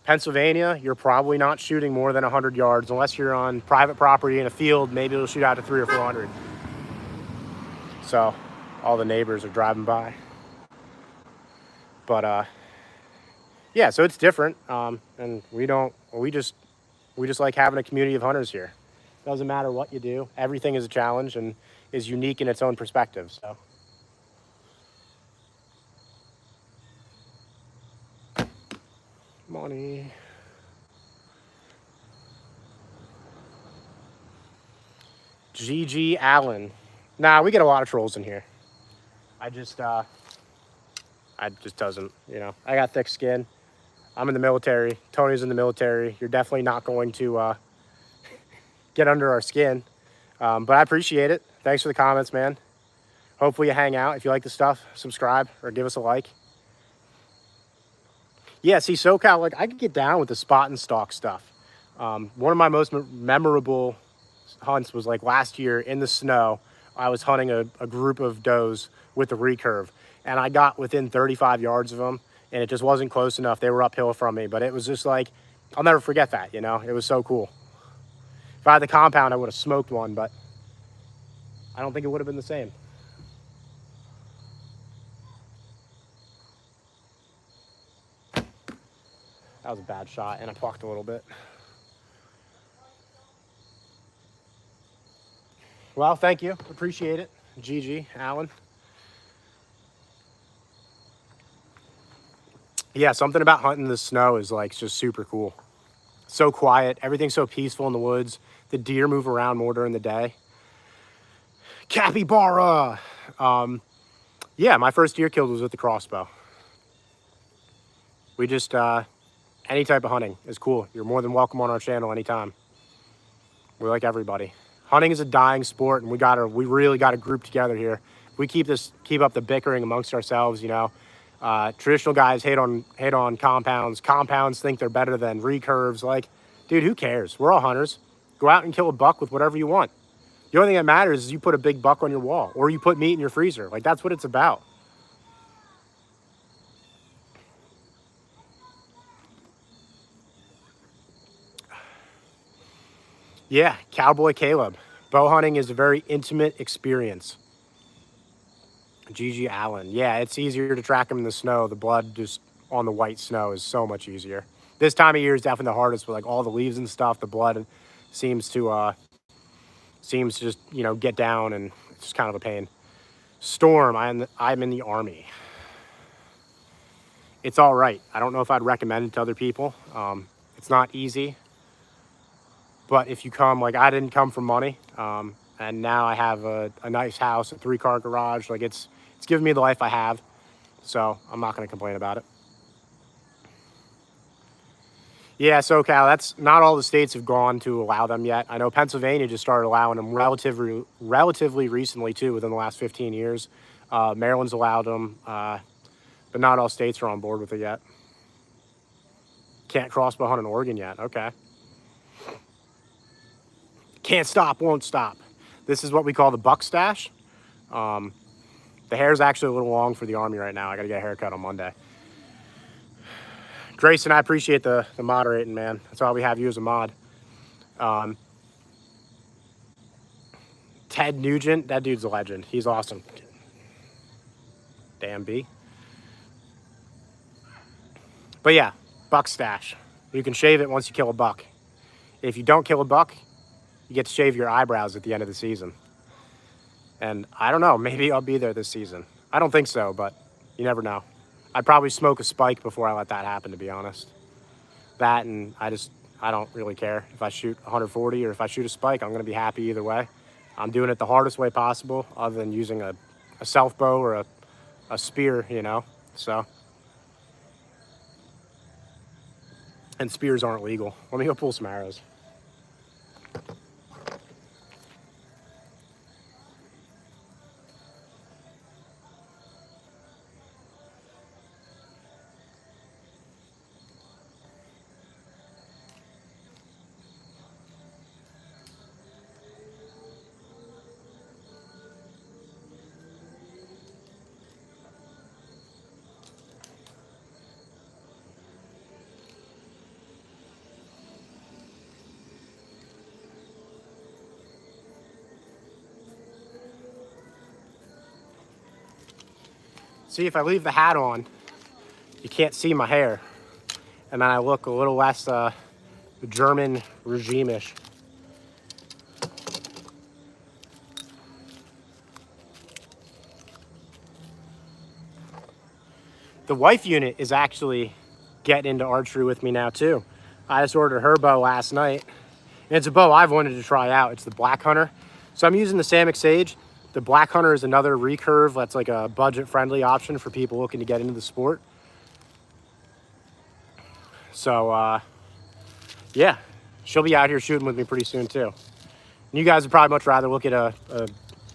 Speaker 1: Pennsylvania, you're probably not shooting more than 100 yards unless you're on private property in a field. Maybe it'll shoot out to 300 or 400. So all the neighbors are driving by. But yeah, so it's different. And we just like having a community of hunters here. Doesn't matter what you do. Everything is a challenge and is unique in its own perspective. So money. GG Allen. Nah, we get a lot of trolls in here. I just doesn't, you know. I got thick skin. I'm in the military. Tony's in the military. You're definitely not going to get under our skin. But I appreciate it. Thanks for the comments, man. Hopefully you hang out. If you like the stuff, subscribe or give us a like. Yeah, see, SoCal, like, I could get down with the spot and stalk stuff. One of my most memorable hunts was like last year in the snow. I was hunting a group of does with the recurve, and I got within 35 yards of them, and it just wasn't close enough. They were uphill from me, but it was just like, I'll never forget that, you know? It was so cool. If I had the compound, I would have smoked one, but I don't think it would have been the same. That was a bad shot, and I plucked a little bit. Well, thank you. Appreciate it. GG, Alan. Yeah, something about hunting in the snow is like just super cool. So quiet. Everything's so peaceful in the woods. The deer move around more during the day. Capybara. Yeah, my first deer killed was with the crossbow. We just, any type of hunting is cool. You're more than welcome on our channel anytime. We like everybody. Hunting is a dying sport, and we really gotta group together here. We keep up the bickering amongst ourselves, you know. Traditional guys hate on compounds. Compounds think they're better than recurves. Like, dude, who cares? We're all hunters. Go out and kill a buck with whatever you want. The only thing that matters is you put a big buck on your wall, or you put meat in your freezer. Like, that's what it's about. Yeah, Cowboy Caleb. Bow hunting is a very intimate experience. GG Allen. Yeah, it's easier to track them in the snow. The blood just on the white snow is so much easier. This time of year is definitely the hardest with like all the leaves and stuff. The blood seems to just, you know, get down, and it's just kind of a pain. Storm, I'm in the Army. It's all right. I don't know if I'd recommend it to other people. It's not easy, but if you come, like, I didn't come for money, and now I have a nice house, a 3-car garage. Like, it's given me the life I have, so I'm not going to complain about it. Yeah, SoCal, that's not all the states have gone to allow them yet. I know Pennsylvania just started allowing them relatively recently, too, within the last 15 years. Maryland's allowed them, but not all states are on board with it yet. Can't crossbow hunt in Oregon yet. Okay. Can't stop, won't stop. This is what we call the buck stash. The hair's actually a little long for the Army right now. I got to get a haircut on Monday. Grayson, I appreciate the moderating, man. That's why we have you as a mod. Ted Nugent, that dude's a legend. He's awesome. Damn B. But yeah, buck stash. You can shave it once you kill a buck. If you don't kill a buck, you get to shave your eyebrows at the end of the season. And I don't know, maybe I'll be there this season. I don't think so, but you never know. I'd probably smoke a spike before I let that happen, to be honest. That, and I don't really care. If I shoot 140 or if I shoot a spike, I'm going to be happy either way. I'm doing it the hardest way possible, other than using a self bow or a spear, you know, so. And spears aren't legal. Let me go pull some arrows. See, if I leave the hat on, you can't see my hair. And then I look a little less German regime-ish. The wife unit is actually getting into archery with me now too. I just ordered her bow last night. And it's a bow I've wanted to try out. It's the Black Hunter. So I'm using the Samick Sage. The Black Hunter is another recurve that's like a budget-friendly option for people looking to get into the sport. So, yeah, she'll be out here shooting with me pretty soon too. And you guys would probably much rather look at a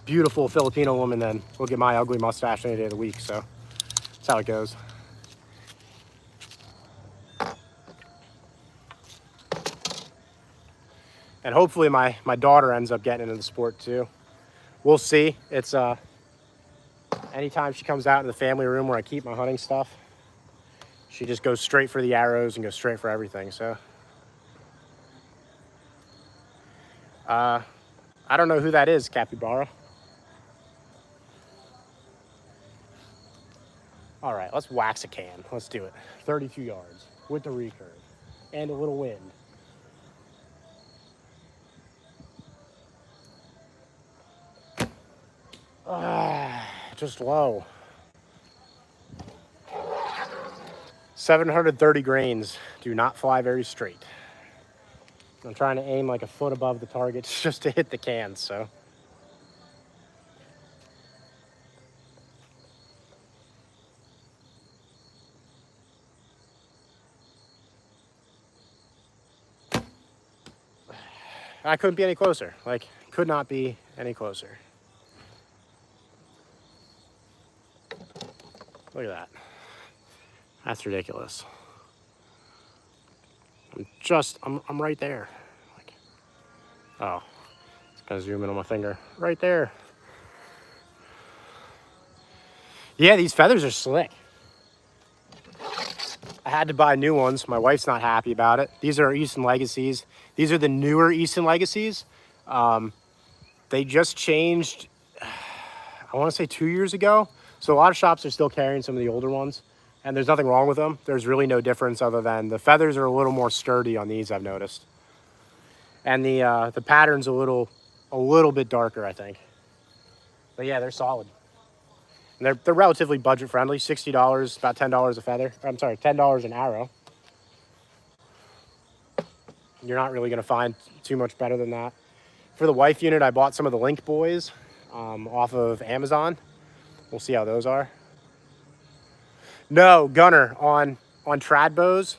Speaker 1: beautiful Filipino woman than look at my ugly mustache any day of the week. So that's how it goes. And hopefully my daughter ends up getting into the sport too. We'll see. It's anytime she comes out in the family room where I keep my hunting stuff, she just goes straight for the arrows and goes straight for everything. So I don't know who that is, Capybara. All right, let's wax a can. Let's do it. 32 yards with the recurve and a little wind. Just low. 730 grains do not fly very straight. I'm trying to aim like a foot above the target just to hit the cans, so. I couldn't be any closer. Like, could not be any closer. Look at that. That's ridiculous. I'm right there. Like, oh, it's gonna zoom in on my finger. Right there. Yeah, these feathers are slick. I had to buy new ones. My wife's not happy about it. These are Easton Legacies. These are the newer Easton Legacies. They just changed, I want to say 2 years ago. So a lot of shops are still carrying some of the older ones, and there's nothing wrong with them. There's really no difference other than the feathers are a little more sturdy on these, I've noticed. And the pattern's a little bit darker, I think. But yeah, they're solid. And they're relatively budget friendly, $60, about $10 a feather. I'm sorry, $10 an arrow. You're not really gonna find too much better than that. For the wife unit, I bought some of the Link Boys off of Amazon. We'll see how those are. No, Gunner, on trad bows,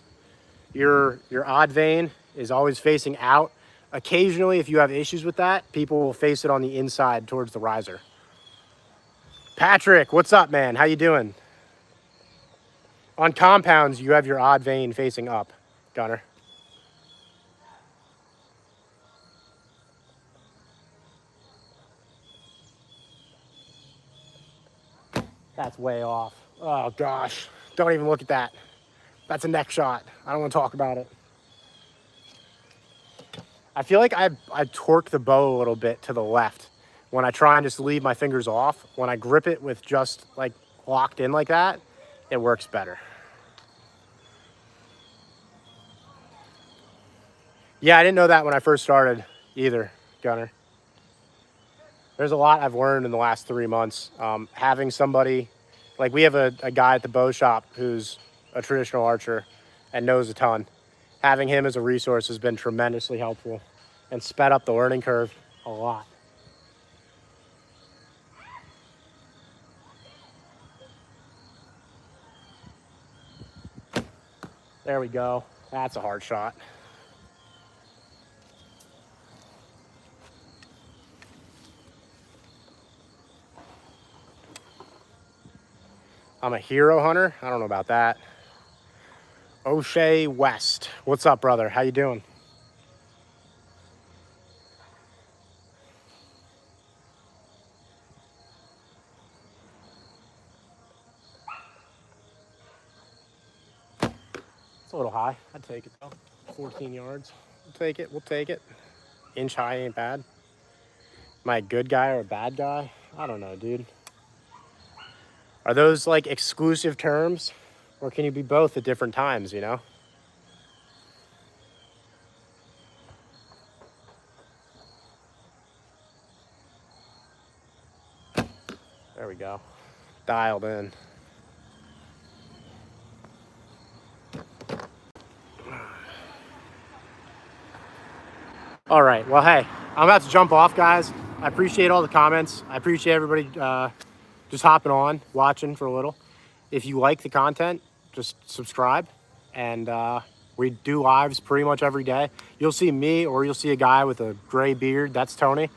Speaker 1: your odd vane is always facing out. Occasionally, if you have issues with that, people will face it on the inside towards the riser. Patrick, what's up, man? How you doing? On compounds, you have your odd vane facing up, Gunner. That's way off. Oh gosh, don't even look at that. That's a neck shot. I don't want to talk about it. I feel like I torque the bow a little bit to the left when I try and just leave my fingers off. When I grip it with just like locked in like that, it works better. Yeah, I didn't know that when I first started either, Gunner. There's a lot I've learned in the last 3 months. Having somebody, like we have a guy at the bow shop who's a traditional archer and knows a ton. Having him as a resource has been tremendously helpful and sped up the learning curve a lot. There we go. That's a hard shot. I'm a hero hunter. I don't know about that. O'Shea West. What's up, brother? How you doing? It's a little high. I'd take it though. 14 yards. We'll take it. We'll take it. Inch high ain't bad. Am I a good guy or a bad guy? I don't know, dude. Are those like exclusive terms, or can you be both at different times, you know? There we go. Dialed in. All right, well, hey, I'm about to jump off, guys. I appreciate all the comments. I appreciate everybody just hopping on, watching for a little. If you like the content, just subscribe. And we do lives pretty much every day. You'll see me, or you'll see a guy with a gray beard. That's Tony.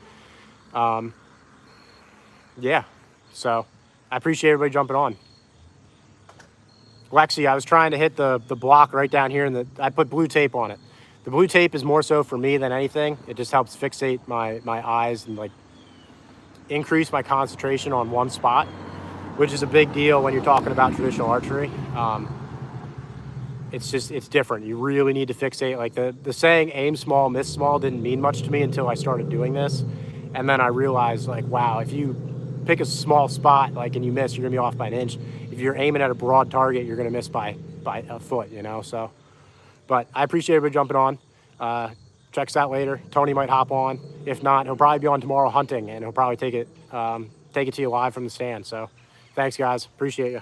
Speaker 1: Yeah, so I appreciate everybody jumping on. Lexi, I was trying to hit the block right down here, and I put blue tape on it. The blue tape is more so for me than anything. It just helps fixate my eyes and like increase my concentration on one spot, which is a big deal when you're talking about traditional archery. It's different. You really need to fixate. Like the saying aim small, miss small didn't mean much to me until I started doing this. And then I realized, like, wow, if you pick a small spot, like, and you miss, you're gonna be off by an inch. If you're aiming at a broad target, you're gonna miss by a foot, you know? So, but I appreciate everybody jumping on. Check us out later. Tony might hop on. If not, he'll probably be on tomorrow hunting, and he'll probably take it to you live from the stand. So thanks, guys. Appreciate you.